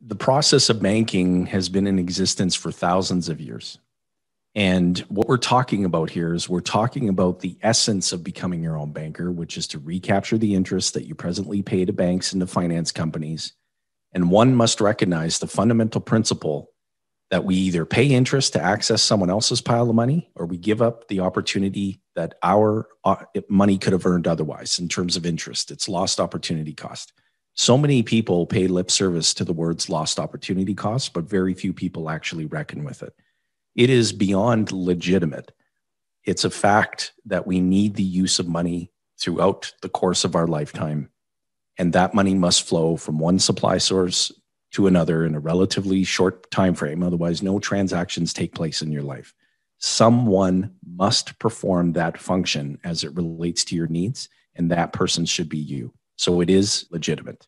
The process of banking has been in existence for thousands of years. And what we're talking about here is we're talking about the essence of becoming your own banker, which is to recapture the interest that you presently pay to banks and to finance companies. And one must recognize the fundamental principle that we either pay interest to access someone else's pile of money, or we give up the opportunity that our money could have earned otherwise in terms of interest. It's lost opportunity cost. So many people pay lip service to the words lost opportunity cost, but very few people actually reckon with it. It is beyond legitimate. It's a fact that we need the use of money throughout the course of our lifetime. And that money must flow from one supply source to another in a relatively short time frame. Otherwise, no transactions take place in your life. Someone must perform that function as it relates to your needs, and that person should be you. So it is legitimate.